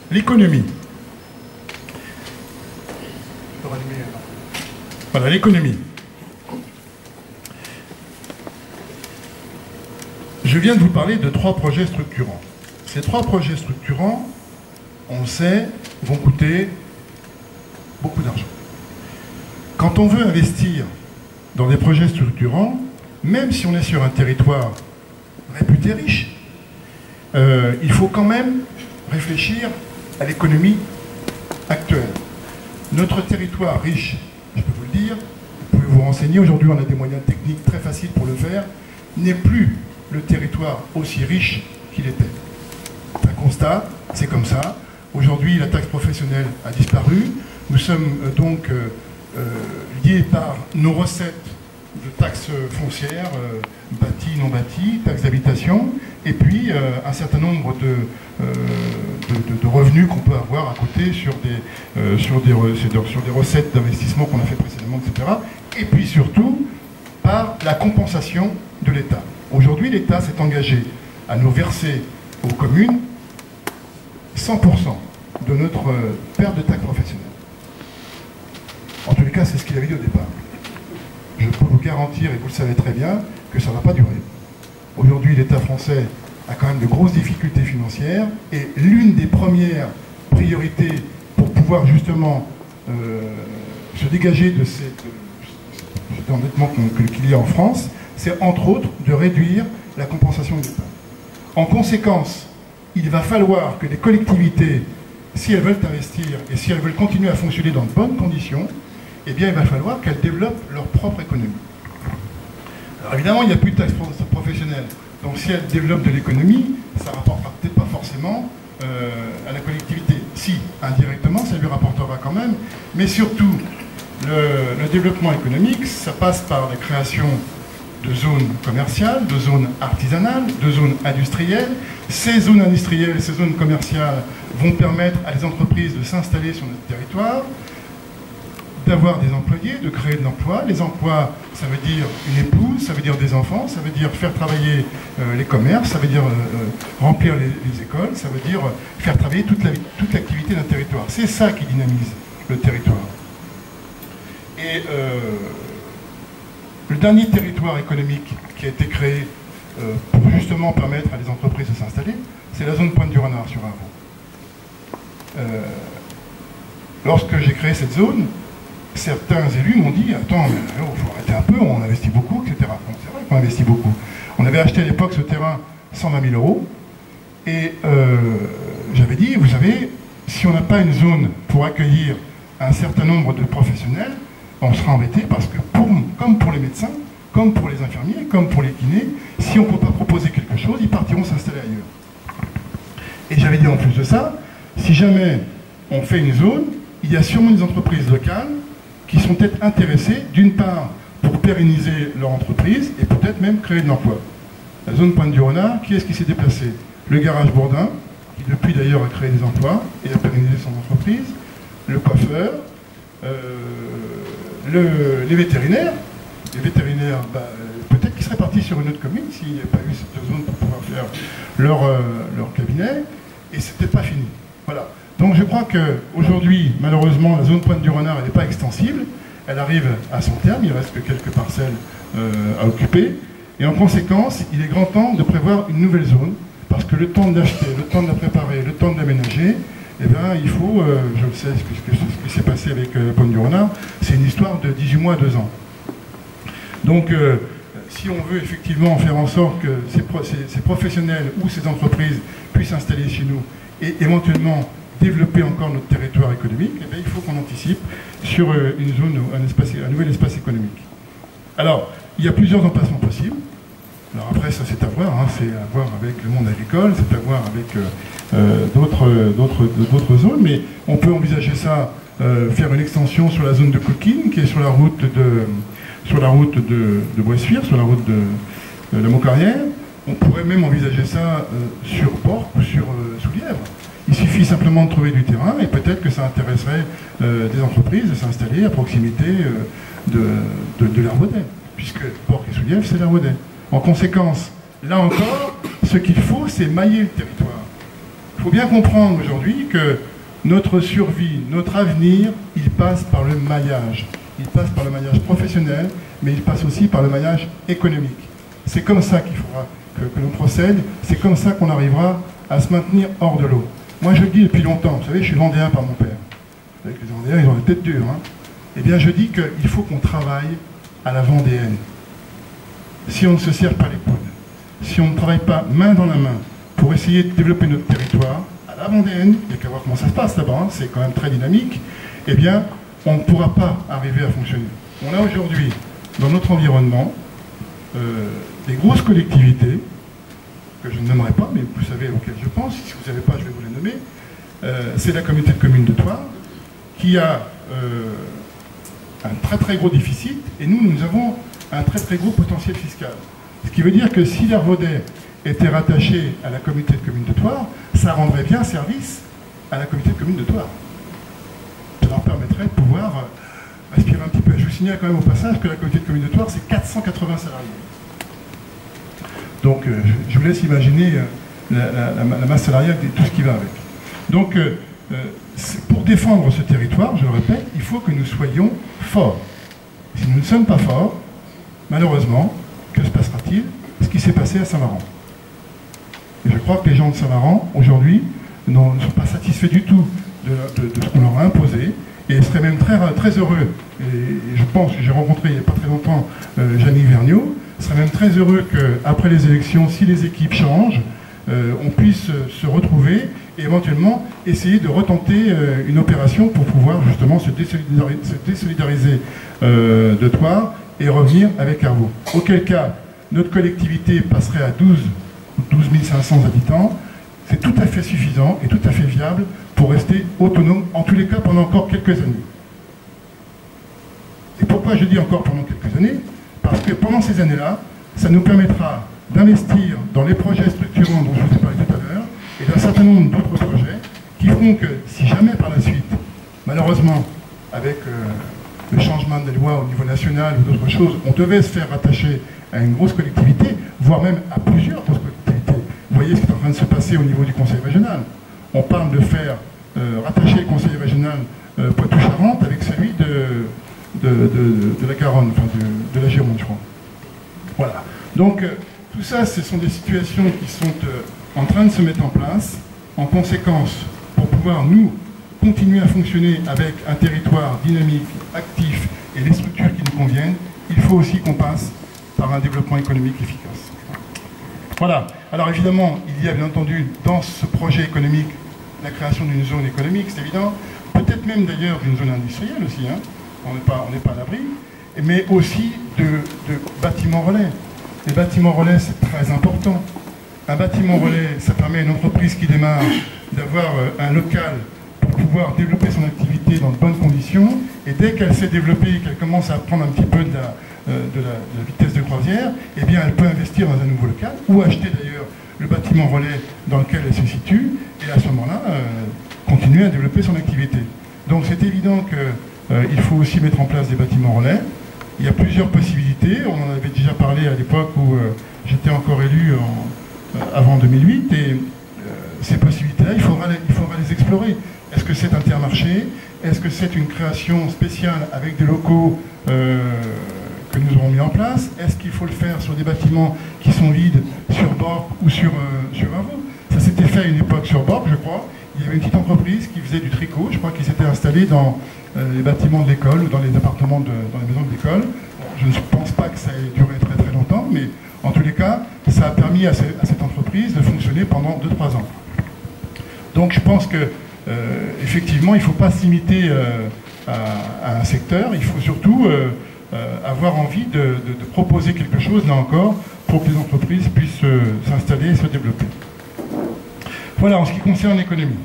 L'économie. Voilà, l'économie. Je viens de vous parler de 3 projets structurants. Ces 3 projets structurants, on le sait, vont coûter beaucoup d'argent. Quand on veut investir dans des projets structurants, même si on est sur un territoire réputé riche, il faut quand même réfléchir à l'économie actuelle. Notre territoire riche, je peux vous le dire, vous pouvez vous renseigner, aujourd'hui on a des moyens techniques très faciles pour le faire, n'est plus le territoire aussi riche qu'il était. C'est un constat, c'est comme ça. Aujourd'hui, la taxe professionnelle a disparu. Nous sommes donc liés par nos recettes de taxes foncières, bâties, non bâties, taxes d'habitation, et puis un certain nombre de revenus qu'on peut avoir à côté sur des recettes d'investissement qu'on a fait précédemment, etc. Et puis surtout par la compensation de l'État. Aujourd'hui, l'État s'est engagé à nous verser aux communes 100% de notre perte de taxe professionnelle. En tous les cas, c'est ce qu'il avait dit au départ. Je peux vous garantir, et vous le savez très bien, que ça ne va pas durer. Aujourd'hui, l'État français a quand même de grosses difficultés financières, et l'une des premières priorités pour pouvoir justement se dégager de cet endettement qu'il y a en France, c'est entre autres de réduire la compensation de l'État. En conséquence, il va falloir que les collectivités, si elles veulent investir et si elles veulent continuer à fonctionner dans de bonnes conditions, eh bien il va falloir qu'elles développent leur propre économie. Alors évidemment, il n'y a plus de taxe professionnelle. Donc si elles développent de l'économie, ça ne rapportera peut-être pas forcément à la collectivité. Si, indirectement, ça lui rapportera quand même. Mais surtout, le développement économique, ça passe par la création de zones commerciales, de zones artisanales, de zones industrielles. Ces zones industrielles, ces zones commerciales vont permettre à des entreprises de s'installer sur notre territoire, d'avoir des employés, de créer de l'emploi. Les emplois, ça veut dire une épouse, ça veut dire des enfants, ça veut dire faire travailler les commerces, ça veut dire remplir les écoles, ça veut dire faire travailler toute l'activité d'un territoire. C'est ça qui dynamise le territoire. Et le dernier territoire économique qui a été créé pour justement permettre à des entreprises de s'installer, c'est la zone Pointe du Renard sur Avaux. Lorsque j'ai créé cette zone, certains élus m'ont dit « Attends, il faut arrêter un peu, on investit beaucoup, etc. » Bon, c'est vrai qu'on investit beaucoup. On avait acheté à l'époque ce terrain 120 000 €, et j'avais dit « Vous savez, si on n'a pas une zone pour accueillir un certain nombre de professionnels, on sera embêté parce que, comme pour les médecins, comme pour les infirmiers, comme pour les kinés, si on ne peut pas proposer quelque chose, ils partiront s'installer ailleurs. » Et j'avais dit en plus de ça, si jamais on fait une zone, il y a sûrement des entreprises locales qui sont peut-être intéressées, d'une part, pour pérenniser leur entreprise, et peut-être même créer de l'emploi. La zone Pointe du Renard, qui est-ce qui s'est déplacé? Le garage Bourdin, qui depuis d'ailleurs a créé des emplois et a pérennisé son entreprise, le coiffeur, les vétérinaires. Les vétérinaires, peut-être qu'ils seraient partis sur une autre commune s'il n'y avait pas eu cette zone pour pouvoir faire leur cabinet, et c'était pas fini. Voilà. Donc je crois qu'aujourd'hui, malheureusement, la zone Pointe du Renard, elle n'est pas extensible, elle arrive à son terme, il ne reste que quelques parcelles à occuper, et en conséquence, il est grand temps de prévoir une nouvelle zone, parce que le temps d'acheter, le temps de la préparer, le temps de l'aménager, eh bien, il faut, je le sais, ce qui s'est passé avec Pointe du Renard, c'est une histoire de 18 mois à 2 ans. Donc, si on veut effectivement faire en sorte que ces professionnels ou ces entreprises puissent s'installer chez nous et éventuellement développer encore notre territoire économique, eh bien, il faut qu'on anticipe sur une zone, un nouvel espace économique. Alors, il y a plusieurs emplacements possibles. Alors après, ça c'est à voir, hein, c'est à voir avec le monde agricole, c'est à voir avec d'autres zones, mais on peut envisager ça, faire une extension sur la zone de Coquine, qui est sur la route de Bressuire, sur la route de la Montcarrière. On pourrait même envisager ça sur Borc ou sur Soulièvre. Il suffit simplement de trouver du terrain et peut-être que ça intéresserait des entreprises de s'installer à proximité de l'Arvaudet, puisque Borc et Soulièvre, c'est l'Arvaudet. En conséquence, là encore, ce qu'il faut, c'est mailler le territoire. Il faut bien comprendre aujourd'hui que notre survie, notre avenir, il passe par le maillage. Il passe par le maillage professionnel, mais il passe aussi par le maillage économique. C'est comme ça qu'il faudra que l'on procède, c'est comme ça qu'on arrivera à se maintenir hors de l'eau. Moi je le dis depuis longtemps, vous savez, je suis vendéen par mon père. Vous savez que les vendéens, ils ont la tête dure. Hein. Eh bien je dis qu'il faut qu'on travaille à la vendéenne. Si on ne se serre pas les coudes, si on ne travaille pas main dans la main pour essayer de développer notre territoire, à la vendéenne, il n'y a qu'à voir comment ça se passe là-bas, hein, c'est quand même très dynamique, eh bien on ne pourra pas arriver à fonctionner. On a aujourd'hui, dans notre environnement, des grosses collectivités, que je ne nommerai pas, mais vous savez auxquelles je pense, si vous ne savez pas, je vais vous les nommer. C'est la communauté de communes de Thouars, qui a un très très gros déficit, et nous avons un très très gros potentiel fiscal. Ce qui veut dire que si l'Arvaudet était rattaché à la communauté de communes de Thouars, ça rendrait bien service à la communauté de communes de Thouars. Ça leur permettrait de pouvoir respirer un petit peu. Je vous signale quand même au passage que la communauté de communes de Thouars, c'est 480 salariés. Donc je vous laisse imaginer la masse salariale et tout ce qui va avec. Donc pour défendre ce territoire, je le répète, il faut que nous soyons forts. Si nous ne sommes pas forts, malheureusement, que se passera-t-il? Ce qui s'est passé à Saint-Maran. Et je crois que les gens de Saint-Maran, aujourd'hui, ne sont pas satisfaits du tout de ce qu'on leur a imposé, et seraient même très, très heureux. Et je pense que j'ai rencontré il n'y a pas très longtemps Jeannie Vergniaud, serait même très heureux qu'après les élections, si les équipes changent, on puisse se retrouver et éventuellement essayer de retenter une opération pour pouvoir justement se désolidariser de Thouars et revenir avec Arvaux. Auquel cas, notre collectivité passerait à 12 500 habitants. C'est tout à fait suffisant et tout à fait viable pour rester autonome, en tous les cas pendant encore quelques années. Et pourquoi je dis encore pendant quelques années? Parce que pendant ces années-là, ça nous permettra d'investir dans les projets structurants dont je vous ai parlé tout à l'heure, et d'un certain nombre d'autres projets qui feront que si jamais par la suite, malheureusement, avec le changement des lois au niveau national ou d'autres choses, on devait se faire rattacher à une grosse collectivité, voire même à plusieurs grosses collectivités. Vous voyez ce qui est en train de se passer au niveau du conseil régional. On parle de faire rattacher le conseil régional Poitou-Charentes avec celui de la Garonne, enfin de la Gironde, je crois. Voilà. Donc, tout ça, ce sont des situations qui sont en train de se mettre en place. En conséquence, pour pouvoir, nous, continuer à fonctionner avec un territoire dynamique, actif et les structures qui nous conviennent, il faut aussi qu'on passe par un développement économique efficace. Voilà. Alors évidemment, il y a bien entendu dans ce projet économique la création d'une zone économique, c'est évident. Peut-être même d'ailleurs d'une zone industrielle aussi, hein. On n'est pas à l'abri, mais aussi de bâtiments relais. Les bâtiments relais, c'est très important. Un bâtiment relais, ça permet à une entreprise qui démarre d'avoir un local pour pouvoir développer son activité dans de bonnes conditions, et dès qu'elle s'est développée et qu'elle commence à prendre un petit peu de la vitesse de croisière, eh bien elle peut investir dans un nouveau local, ou acheter d'ailleurs le bâtiment relais dans lequel elle se situe, et à ce moment-là, continuer à développer son activité. Donc c'est évident qu'il faut aussi mettre en place des bâtiments relais. Il y a plusieurs possibilités, on en avait déjà parlé à l'époque où j'étais encore élu avant 2008, et ces possibilités-là, il faudra les explorer. Est-ce que c'est Intermarché? Est-ce que c'est une création spéciale avec des locaux que nous aurons mis en place? Est-ce qu'il faut le faire sur des bâtiments qui sont vides, sur Borg ou sur Arvaux? Ça s'était fait à une époque sur Borg, je crois. Il y avait une petite entreprise qui faisait du tricot, je crois qu'ils s'étaient installés dans les bâtiments de l'école ou dans les appartements, dans les maisons de l'école. Je ne pense pas que ça ait duré très très longtemps, mais en tous les cas, ça a permis à cette entreprise de fonctionner pendant 2-3 ans. Donc je pense que effectivement, il ne faut pas se limiter à un secteur, il faut surtout avoir envie de proposer quelque chose, là encore, pour que les entreprises puissent s'installer et se développer. Voilà, en ce qui concerne l'économie.